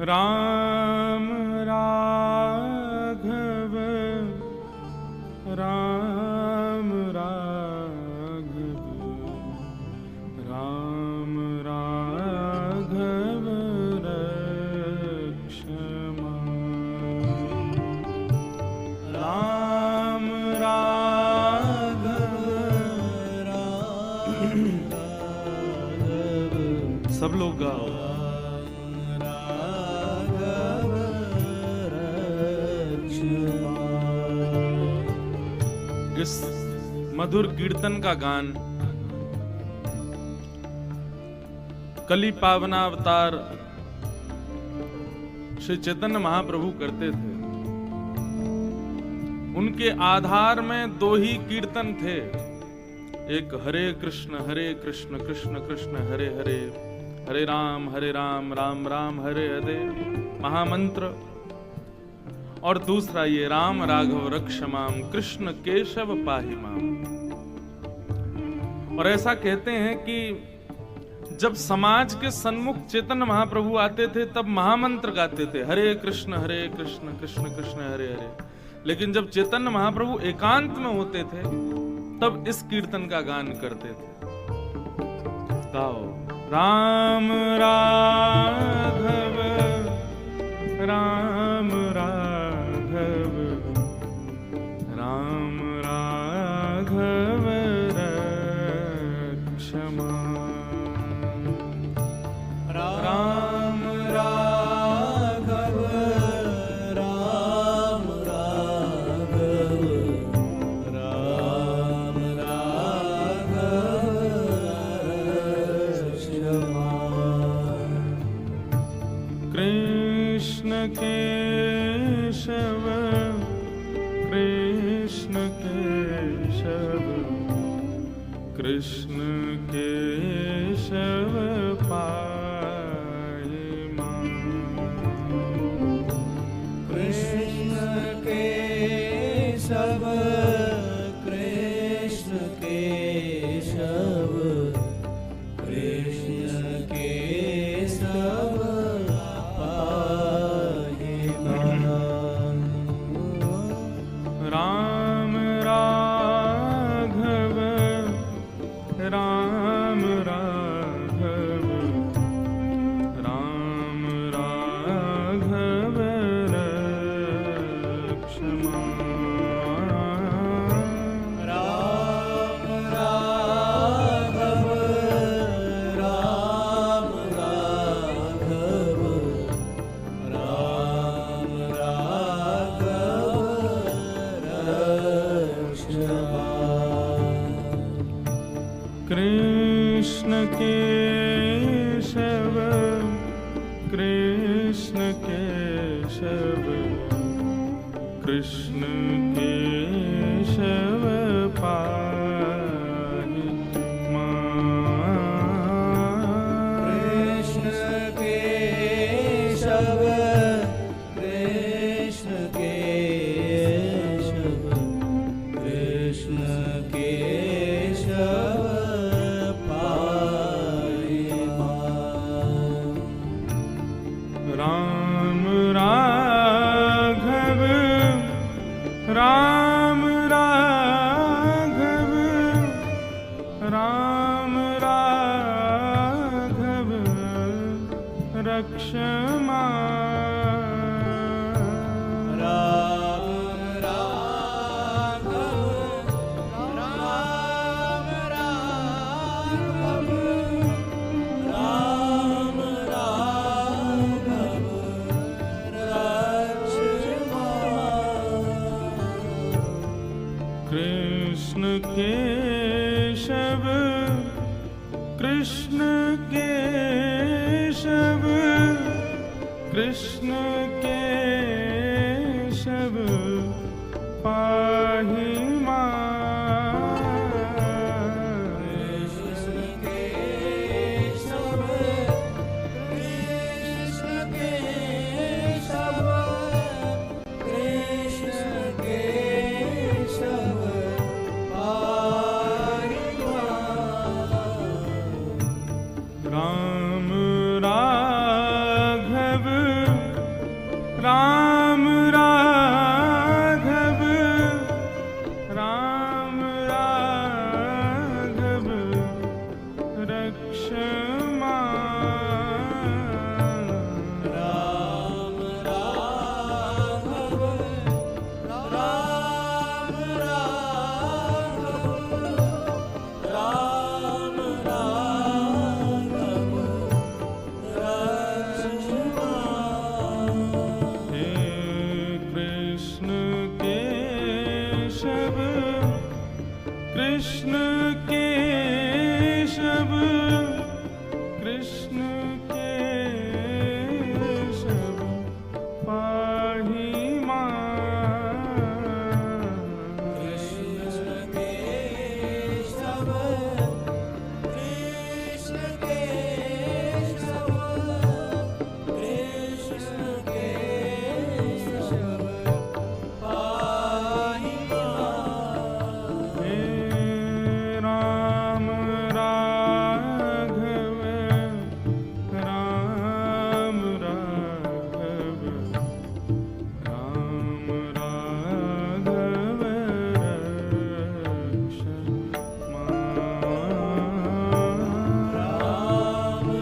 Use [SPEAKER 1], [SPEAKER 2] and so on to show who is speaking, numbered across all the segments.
[SPEAKER 1] राम राघव राम राघव राम राघव रक्षमा राम राघव सब लोग गाओ। इस मधुर कीर्तन का गान कली पावनावतार श्री चैतन्य महाप्रभु करते थे। उनके आधार में दो ही कीर्तन थे, एक हरे कृष्ण कृष्ण कृष्ण हरे हरे, हरे राम राम राम हरे हरे महामंत्र, और दूसरा ये राम राघव रक्षमाम कृष्ण केशव पाहि माम। और ऐसा कहते हैं कि जब समाज के सन्मुख चैतन्य महाप्रभु आते थे तब महामंत्र गाते थे, हरे कृष्ण कृष्ण कृष्ण हरे हरे। लेकिन जब चैतन्य महाप्रभु एकांत में होते थे तब इस कीर्तन का गान करते थे। गाओ राम राघव राम राघव राम राघव रक्षमा राम राघव राम राघव राम राघव रक्षमा कृष्ण केशव कृष्ण केशव कृष्ण केशव पाहि मां। कृष्ण केशव कृष्ण केशव कृष्ण केशव राम राघव राम राघव राम राघव रक्षमा राम राघव राम राघव राम कृष्ण केशव कृष्ण केशव कृष्ण केशव पाहि मां। कृष्ण केशव कृष्ण केशव कृष्ण केशव राम राघव राम राघव राम राघव रक्षमा राम राघव राम राघव राम राघव कृष्ण केशव कृष्ण केशव कृष्ण केशव पाहि मां। कृष्ण केशव कृष्ण केशव कृष्ण केशव पाहि मां। राम राघव कृष्ण केशव कृष्ण केशव पाहि मां।
[SPEAKER 2] कृष्ण केशव कृष्ण केशव कृष्ण केशव पाहि मां।
[SPEAKER 1] हे राम राघव राम राघव राम राघव रक्ष मां।
[SPEAKER 2] राम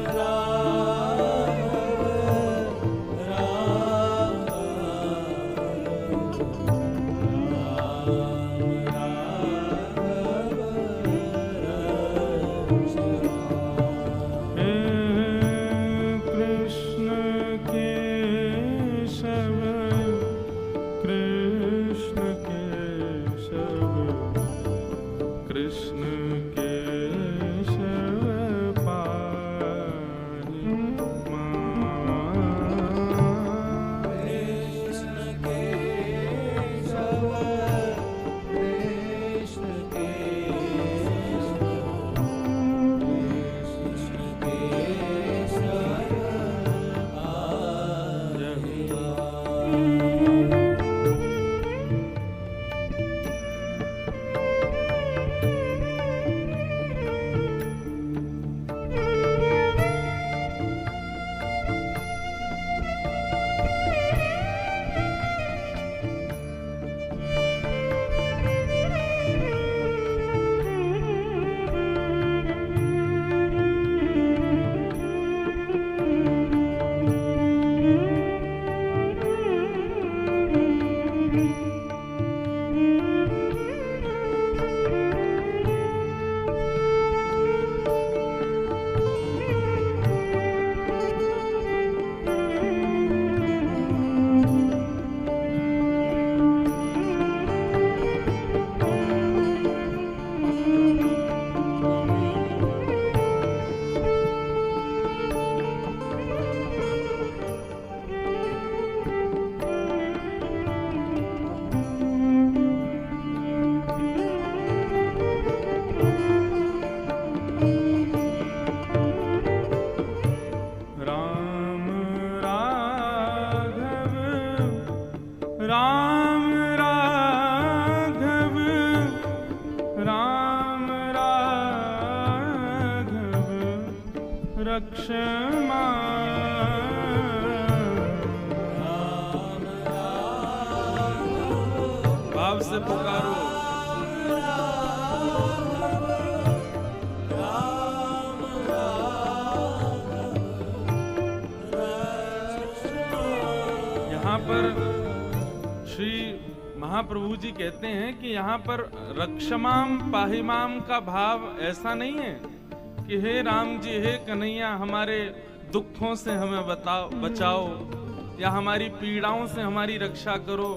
[SPEAKER 1] हे कृष्ण केशव कृष्ण केशव कृष्ण केशव पाहि मां।
[SPEAKER 2] कृष्ण केशव कृष्ण केशव कृष्ण केशव पाहि
[SPEAKER 1] राम राघव राम राघव राम राघव रक्ष भाव से पुकारो। यहाँ पर श्री महाप्रभु जी कहते हैं कि यहाँ पर रक्षमाम पाहिमाम का भाव ऐसा नहीं है कि हे राम जी हे कन्हैया हमारे दुखों से हमें बचाओ या हमारी पीड़ाओं से हमारी रक्षा करो,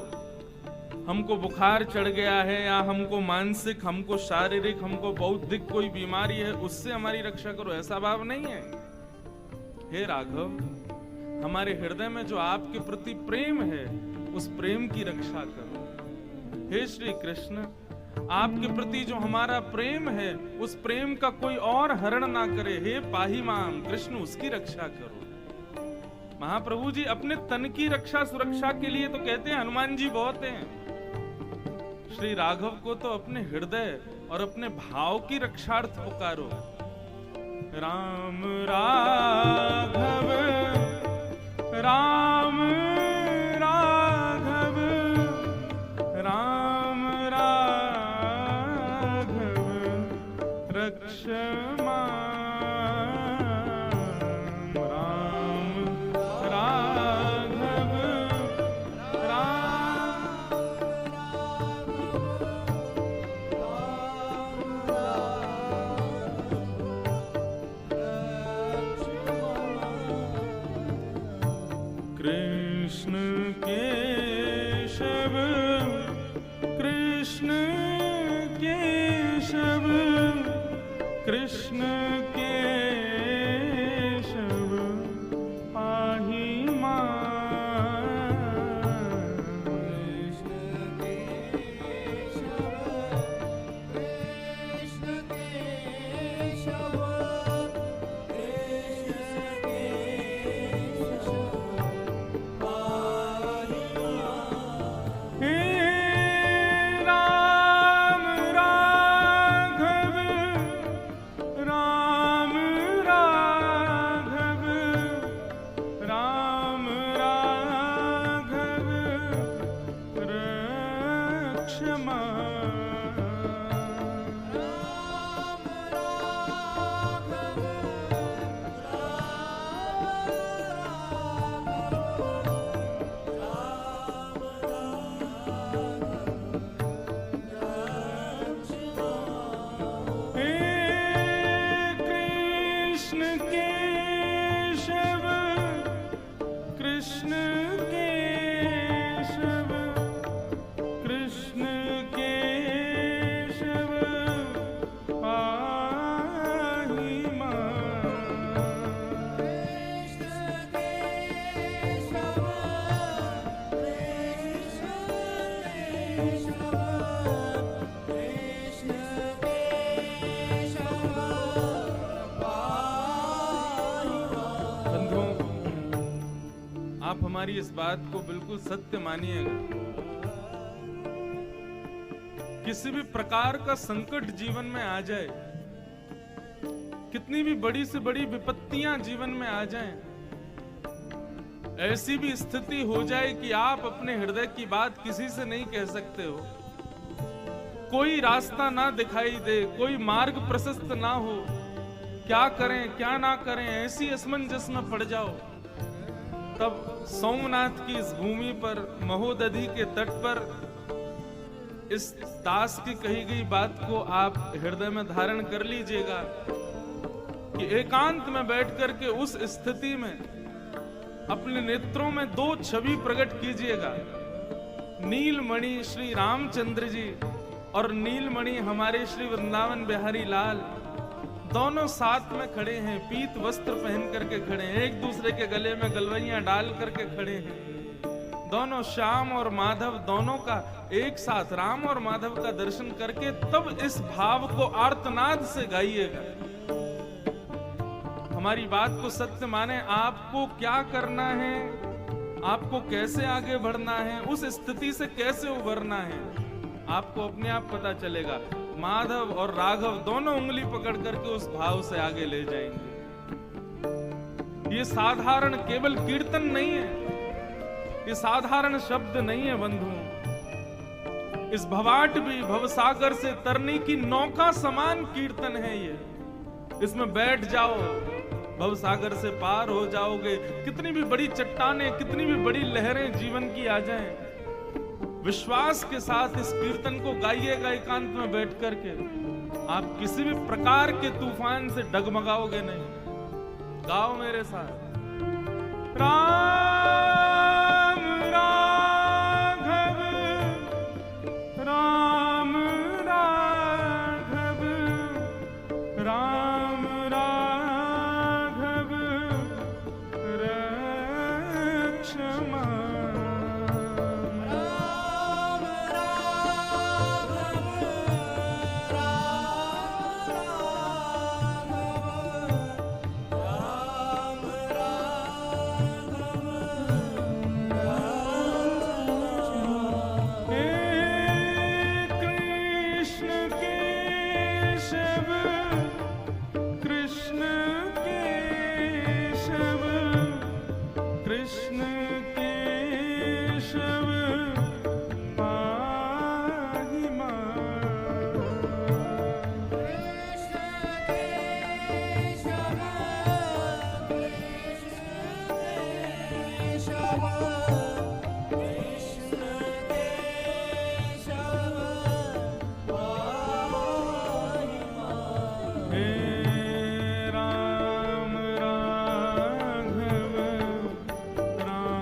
[SPEAKER 1] हमको बुखार चढ़ गया है या हमको मानसिक हमको शारीरिक हमको बौद्धिक कोई बीमारी है उससे हमारी रक्षा करो, ऐसा भाव नहीं है। हे राघव हमारे हृदय में जो आपके प्रति प्रेम है उस प्रेम की रक्षा करो। हे श्री कृष्ण आपके प्रति जो हमारा प्रेम है उस प्रेम का कोई और हरण ना करे। हे पाही माम कृष्ण उसकी रक्षा करो। महाप्रभु जी अपने तन की रक्षा सुरक्षा के लिए तो कहते हैं हनुमान जी बहुत हैं, श्री राघव को तो अपने हृदय और अपने भाव की रक्षार्थ पुकारो। राम राघव राम राघव राम राघव रक्ष मां। राम राघव कृष्ण केशव कृष्ण केशव कृष्ण केशव पाहि मां। हे राम राघव राम राघव राम राघव रक्ष हे कृष्ण केशव कृष्ण केशव कृष्ण केशव पाहि मां। बंधुओं, आप हमारी इस बात को बिल्कुल सत्य मानिएगा। किसी भी प्रकार का संकट जीवन में आ जाए, कितनी भी बड़ी से बड़ी विपत्तियां जीवन में आ जाएं, ऐसी भी स्थिति हो जाए कि आप अपने हृदय की बात किसी से नहीं कह सकते हो, कोई रास्ता ना दिखाई दे, कोई मार्ग प्रशस्त ना हो, क्या करें क्या ना करें, ऐसी असमंजस में पड़ जाओ, तब सोमनाथ की इस भूमि पर, महोदधि के तट पर इस दास की कही गई बात को आप हृदय में धारण कर लीजिएगा कि एकांत में बैठ करके उस स्थिति में अपने नेत्रों में दो छवि प्रकट कीजिएगा। नीलमणि श्री रामचंद्र जी और नीलमणि हमारे श्री वृंदावन बिहारी लाल दोनों साथ में खड़े हैं, पीत वस्त्र पहन करके खड़े हैं, एक दूसरे के गले में गलवैयां डाल करके खड़े हैं। दोनों श्याम और माधव दोनों का एक साथ, राम और माधव का दर्शन करके तब इस भाव को आर्तनाद से गाइएगा। हमारी बात को सत्य माने, आपको क्या करना है, आपको कैसे आगे बढ़ना है, उस स्थिति से कैसे उभरना है, आपको अपने आप पता चलेगा। माधव और राघव दोनों उंगली पकड़ करके उस भाव से आगे ले जाएंगे। ये साधारण केवल कीर्तन नहीं है, ये साधारण शब्द नहीं है बंधुओं। इस भवाट भी भवसागर से तरने की नौका समान कीर्तन है ये। इसमें बैठ जाओ, भवसागर से पार हो जाओगे। कितनी भी बड़ी चट्टानें, कितनी भी बड़ी लहरें जीवन की आ जाएं, विश्वास के साथ इस कीर्तन को गाइएगा एकांत में बैठ करके, आप किसी भी प्रकार के तूफान से डगमगाओगे नहीं। गाओ मेरे साथ। राम राघव राम राघव राम राघव रक्ष मां। राम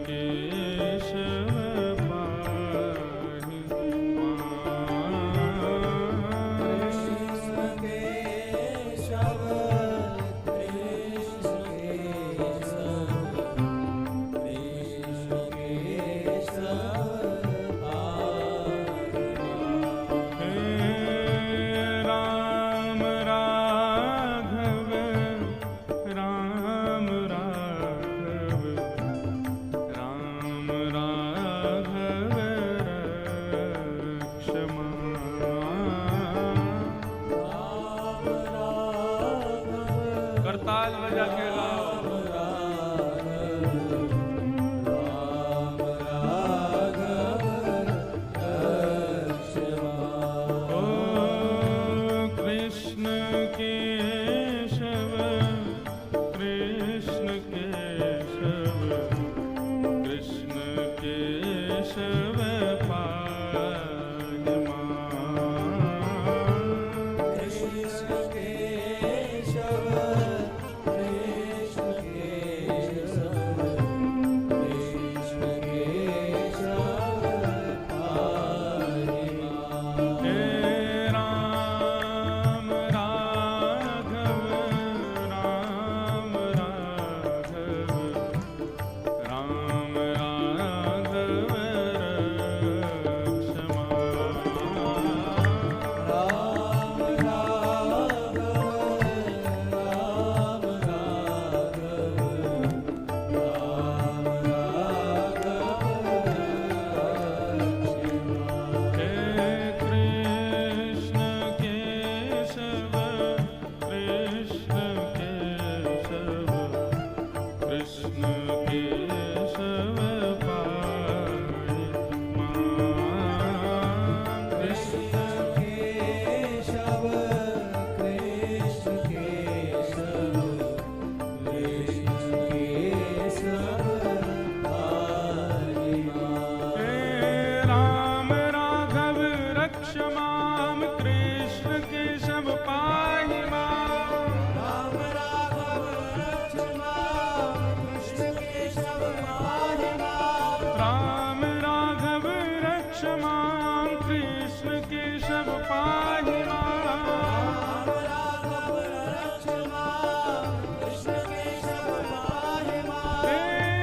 [SPEAKER 1] केशव पाहि
[SPEAKER 2] कृष्ण केशव कृष्ण केशव कृष्ण केशव
[SPEAKER 1] हे राम राघव राम राघव राम राघव रक्ष करताल बजा के गाओ ओ कृष्ण केशव कृष्ण केशव कृष्ण केशव पाहि
[SPEAKER 2] कृष्ण केशव कृष्ण केशव कृष्ण केशव पाहि
[SPEAKER 1] हे राम राघव राम राघव राम राघव रक्ष हे कृष्ण केशव कृष्ण केशव कृष्ण केशव पाहि
[SPEAKER 2] कृष्ण केशव कृष्ण केशव कृष्ण केशव पाहि
[SPEAKER 1] हे राम राघव रक्ष मां कृष्ण केशव पाहि
[SPEAKER 2] राम राघव रक्ष मां कृष्ण केशव पाहि
[SPEAKER 1] राम राघव रक्ष मां कृष्ण केशव पाहि
[SPEAKER 2] राम राघव रक्ष मां कृष्ण केशव पाहि
[SPEAKER 1] हे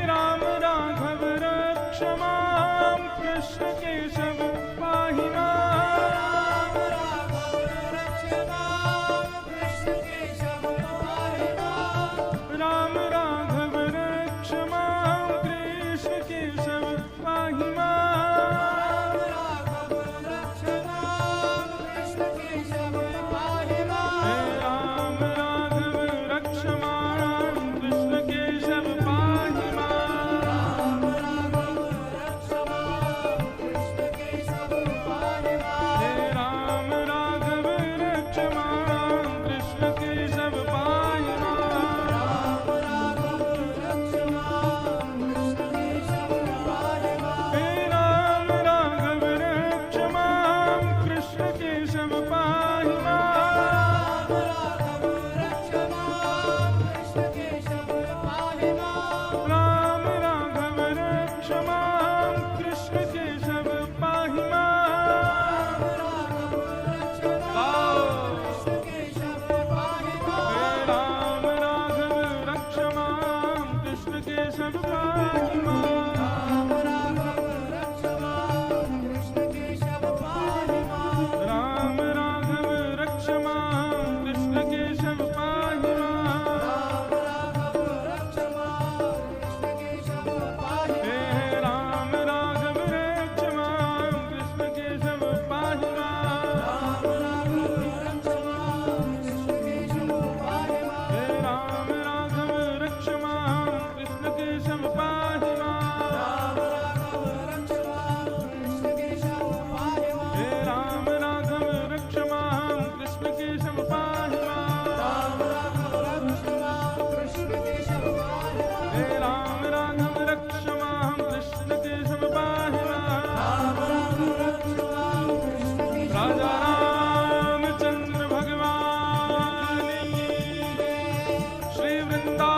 [SPEAKER 1] राम राघव रक्ष मां कृष्ण केशव पाहि
[SPEAKER 2] राम राघव रक्ष मां कृष्ण केशव पाहि
[SPEAKER 1] राम राघव रक्ष मां कृष्ण केशव पाहि
[SPEAKER 2] राम राघव रक्ष मां कृष्ण केशव पाहि
[SPEAKER 1] हे राम राघव रक्ष मां कृष्ण केशव पाहि
[SPEAKER 2] राम राघव रक्ष मां कृष्ण केशव पाहि
[SPEAKER 1] हे राम राघव रक्ष मां कृष्ण केशव पाहि
[SPEAKER 2] राम राघव रक्ष मां कृष्ण केशव पाहि
[SPEAKER 1] हे राम राघव रक्ष मां कृष्ण केशव पाहि
[SPEAKER 2] राम राघव रक्ष मां कृष्ण केशव पाहि
[SPEAKER 1] राम राघव रक्ष मां कृष्ण केशव पाहि
[SPEAKER 2] राम राघव रक्ष मां कृष्ण केशव पाहि
[SPEAKER 1] हे राम राघव रक्ष मां कृष्ण केशव पाहि
[SPEAKER 2] राम राघव रक्ष मां कृष्ण केशव पाहि
[SPEAKER 1] राम राघव रक्ष मां कृष्ण केशव पाहि
[SPEAKER 2] राम राघव रक्ष मां कृष्ण केशव पाहि
[SPEAKER 1] हे राम राघव रक्ष मां कृष्ण केशव पाहि
[SPEAKER 2] राम राघव रक्ष मां कृष्ण केशव पाहि
[SPEAKER 1] हे राम राघव रक्ष मां कृष्ण केशव पाहि
[SPEAKER 2] राम राघव रक्ष मां कृष्ण केशव पाहि
[SPEAKER 1] हे राम राघव रक्ष मां कृष्ण केशव पाहि
[SPEAKER 2] राम राघव रक्ष मां कृष्ण केशव पाहि
[SPEAKER 1] हे राम राघव रक्ष मां कृष्ण केशव पाहि
[SPEAKER 2] राम राघव रक्ष मां कृष्ण केशव
[SPEAKER 1] राजा रामचंद्र भगवान की श्री वृंदावन